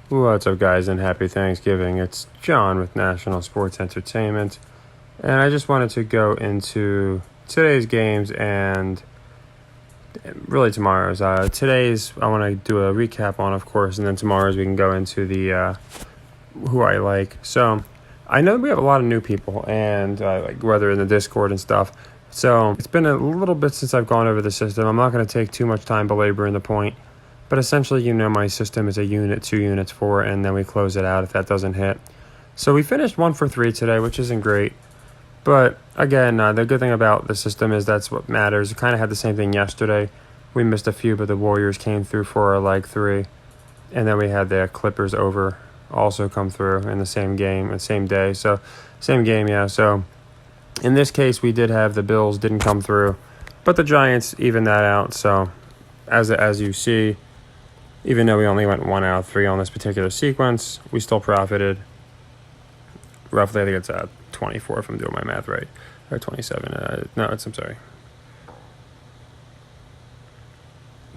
What's up, guys, and happy Thanksgiving. It's John with National Sports Entertainment, and I just wanted to go into today's games and really tomorrow's. Today's, I want to do a recap on, of course, and then tomorrow's we can go into the who I like. So I know we have a lot of new people, and like whether in the Discord and stuff. So it's been a little bit since I've gone over the system. I'm not going to take too much time belaboring the point. But essentially, my system is a unit, 2 units, 4, and then we close it out if that doesn't hit. So we finished 1 for 3 today, which isn't great. But again, the good thing about the system is that's what matters. We kind of had the same thing yesterday. We missed a few, but the Warriors came through for our leg 3. And then we had the Clippers over also come through in the same game, the same day. So, same game, yeah. So, in this case, we did have the Bills didn't come through. But the Giants evened that out. So, as you see, even though we only went 1 out of 3 on this particular sequence, we still profited. Roughly, I think it's 24 if I'm doing my math right. Or 27. I'm sorry.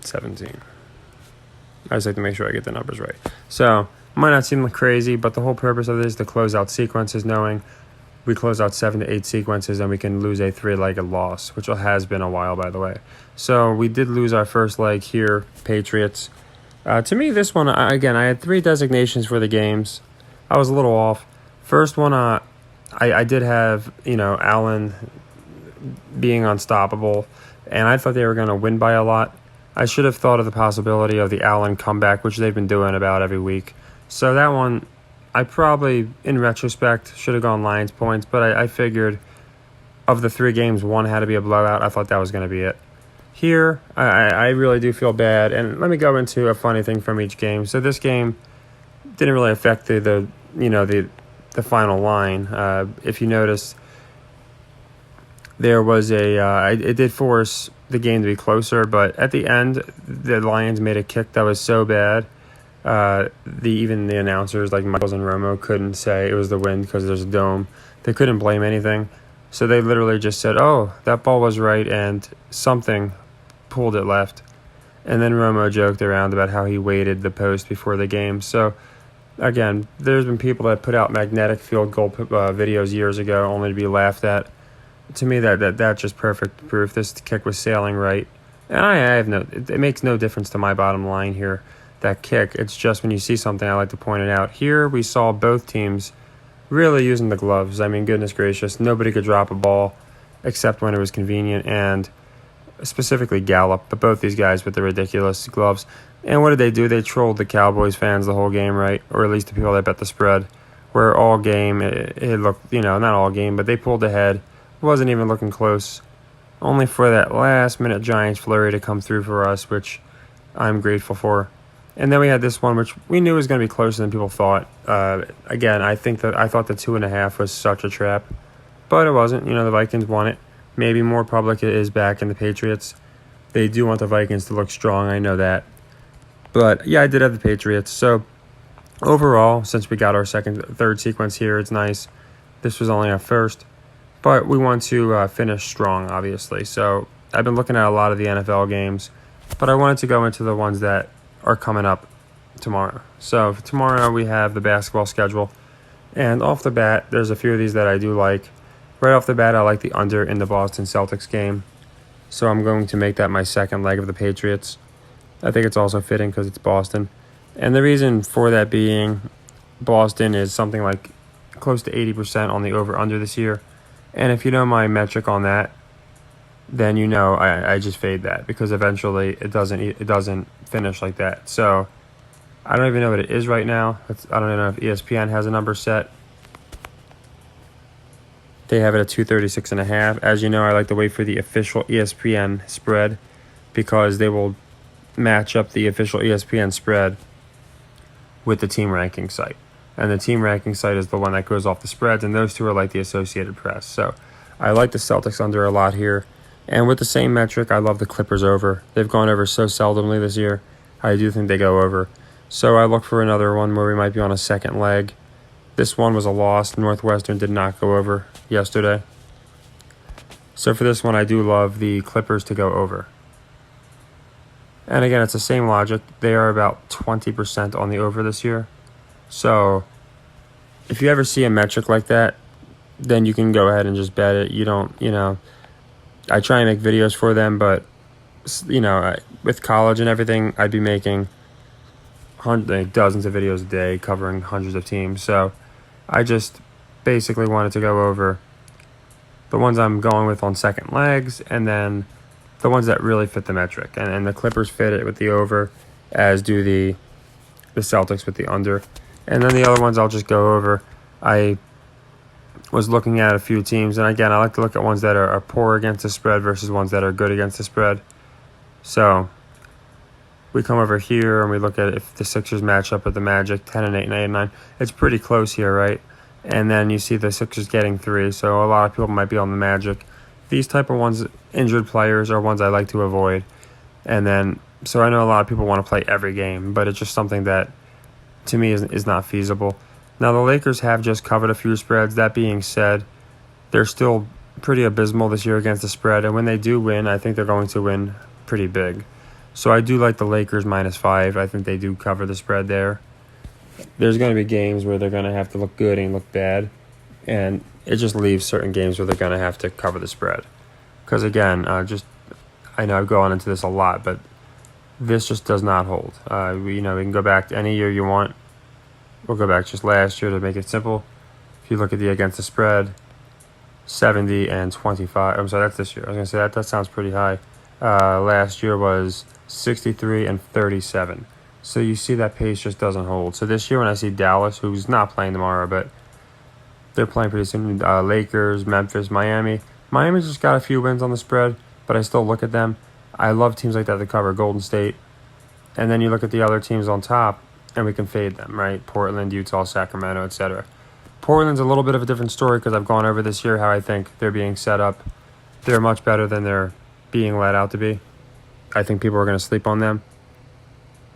17. I just like to make sure I get the numbers right. So, might not seem crazy, but the whole purpose of this is to close out sequences, knowing we close out 7 to 8 sequences and we can lose a 3-legged loss, which has been a while, by the way. So, we did lose our first leg here, Patriots. To me, this one, again, I had 3 designations for the games. I was a little off. First one, I did have, Allen being unstoppable, and I thought they were going to win by a lot. I should have thought of the possibility of the Allen comeback, which they've been doing about every week. So that one, I probably, in retrospect, should have gone Lions points, but I figured of the 3 games, one had to be a blowout. I thought that was going to be it. Here, I really do feel bad, and let me go into a funny thing from each game. So this game didn't really affect the final line. If you notice, there was it did force the game to be closer, but at the end, the Lions made a kick that was so bad. Even the announcers like Michaels and Romo couldn't say it was the wind because there's a dome. They couldn't blame anything. So they literally just said, oh, that ball was right, and something pulled it left. And then Romo joked around about how he weighted the post before the game. So, again, there's been people that put out magnetic field goal videos years ago only to be laughed at. To me, that's just perfect proof. This kick was sailing right. And it makes no difference to my bottom line here, that kick. It's just when you see something, I like to point it out. Here, we saw both teams really using the gloves. I mean, goodness gracious, nobody could drop a ball except when it was convenient, and specifically Gallup, but both these guys with the ridiculous gloves. And what did they do? They trolled the Cowboys fans the whole game, right? Or at least the people that bet the spread, where all game, it looked, not all game, but they pulled ahead. It wasn't even looking close. Only for that last-minute Giants flurry to come through for us, which I'm grateful for. And then we had this one, which we knew was going to be closer than people thought. Again, I thought the 2.5 was such a trap, but it wasn't. The Vikings won it. Maybe more public is back in the Patriots. They do want the Vikings to look strong. I know that. But yeah, I did have the Patriots. So overall, since we got our third sequence here, it's nice. This was only our first, but we want to finish strong, obviously. So I've been looking at a lot of the NFL games, but I wanted to go into the ones that are coming up tomorrow. So for tomorrow we have the basketball schedule, and off the bat there's a few of these that I do like. Right off the bat, I like the under in the Boston Celtics game, so I'm going to make that my second leg of the Patriots. I think it's also fitting because it's Boston, and the reason for that being Boston is something like close to 80% on the over-under this year, and if you know my metric on that, then I just fade that because eventually it doesn't finish like that. So I don't even know what it is right now. I don't even know if ESPN has a number set. They have it at 236.5. As you know, I like to wait for the official ESPN spread because they will match up the official ESPN spread with the team ranking site. And the team ranking site is the one that goes off the spreads, and those two are like the Associated Press. So I like the Celtics under a lot here. And with the same metric, I love the Clippers over. They've gone over so seldomly this year. I do think they go over. So I look for another one where we might be on a second leg. This one was a loss. Northwestern did not go over yesterday. So for this one, I do love the Clippers to go over. And again, it's the same logic. They are about 20% on the over this year. So if you ever see a metric like that, then you can go ahead and just bet it. You don't, I try and make videos for them, but, with college and everything, I'd be making dozens of videos a day covering hundreds of teams. So I just basically wanted to go over the ones I'm going with on second legs, and then the ones that really fit the metric. And the Clippers fit it with the over, as do the Celtics with the under. And then the other ones I'll just go over. I was looking at a few teams, and again, I like to look at ones that are poor against the spread versus ones that are good against the spread. So we come over here and we look at if the Sixers match up with the Magic, 10-8 and 8-9. It's pretty close here, right? And then you see the Sixers getting 3, so a lot of people might be on the Magic. These type of ones, injured players, are ones I like to avoid. And then, so I know a lot of people want to play every game, but it's just something that, to me, is not feasible. Now, the Lakers have just covered a few spreads. That being said, they're still pretty abysmal this year against the spread, and when they do win, I think they're going to win pretty big. So I do like the Lakers -5. I think they do cover the spread there. There's going to be games where they're going to have to look good and look bad, and it just leaves certain games where they're going to have to cover the spread. Because again, I know I've gone into this a lot, but this just does not hold. We can go back to any year you want. We'll go back just last year to make it simple. If you look at the against the spread, 70 and 25. I'm sorry, that's this year. I was going to say that sounds pretty high. Last year was 63 and 37. So you see that pace just doesn't hold. So this year when I see Dallas, who's not playing tomorrow, but they're playing pretty soon, Lakers, Memphis, Miami. Miami's just got a few wins on the spread, but I still look at them. I love teams like that to cover. Golden State. And then you look at the other teams on top, and we can fade them, right? Portland, Utah, Sacramento, etc. Portland's a little bit of a different story because I've gone over this year how I think they're being set up. They're much better than they're being let out to be. I think people are going to sleep on them.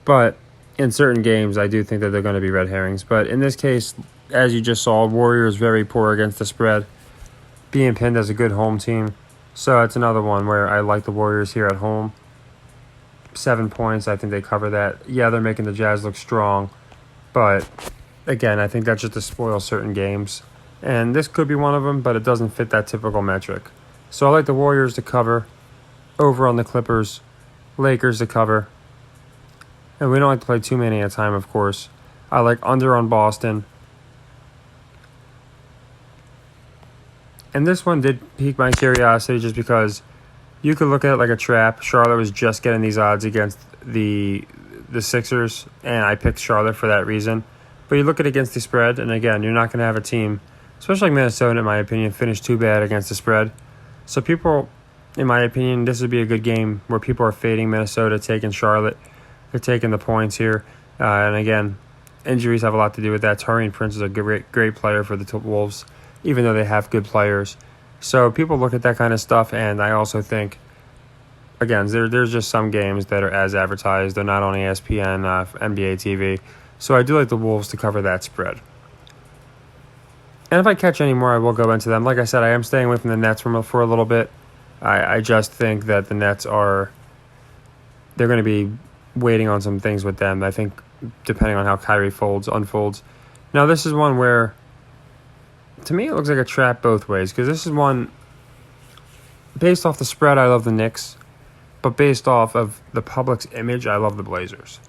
But in certain games, I do think that they're going to be red herrings. But in this case, as you just saw, Warriors very poor against the spread, being pinned as a good home team. So it's another one where I like the Warriors here at home. 7 points, I think they cover that. Yeah, they're making the Jazz look strong. But again, I think that's just to spoil certain games. And this could be one of them, but it doesn't fit that typical metric. So I like the Warriors to cover. Over on the Clippers. Lakers to cover. And we don't like to play too many at a time, of course. I like under on Boston. And this one did pique my curiosity just because you could look at it like a trap. Charlotte was just getting these odds against the Sixers, and I picked Charlotte for that reason. But you look at it against the spread, and again, you're not going to have a team, especially like Minnesota, in my opinion, finish too bad against the spread. So people, in my opinion, this would be a good game where people are fading Minnesota, taking Charlotte. They're taking the points here. And again, injuries have a lot to do with that. Taurean Prince is a great player for the Wolves, even though they have good players. So people look at that kind of stuff, and I also think, again, there's just some games that are as advertised. They're not on ESPN, NBA TV. So I do like the Wolves to cover that spread. And if I catch any more, I will go into them. Like I said, I am staying away from the Nets for a little bit. I just think that the Nets they're going to be waiting on some things with them. I think depending on how Kyrie unfolds. Now, this is one where, to me, it looks like a trap both ways, because this is one, based off the spread, I love the Knicks, but based off of the public's image, I love the Blazers.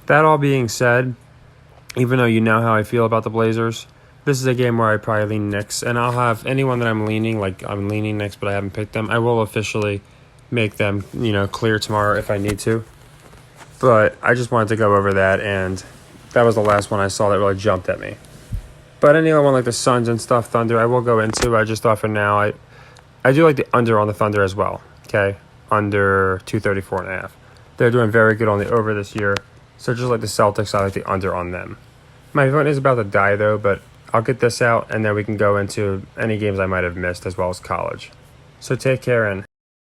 That all being said, even though you know how I feel about the Blazers, this is a game where I probably lean Knicks, and I'll have anyone that I'm leaning Knicks, but I haven't picked them. I will officially make them, clear tomorrow if I need to. But I just wanted to go over that, and that was the last one I saw that really jumped at me. But any other one like the Suns and stuff, Thunder, I will go into. I just thought for now, I do like the under on the Thunder as well. Okay, under 234.5. They're doing very good on the over this year. So just like the Celtics, I like the under on them. My phone is about to die though, but I'll get this out, and then we can go into any games I might have missed as well as college. So take care, and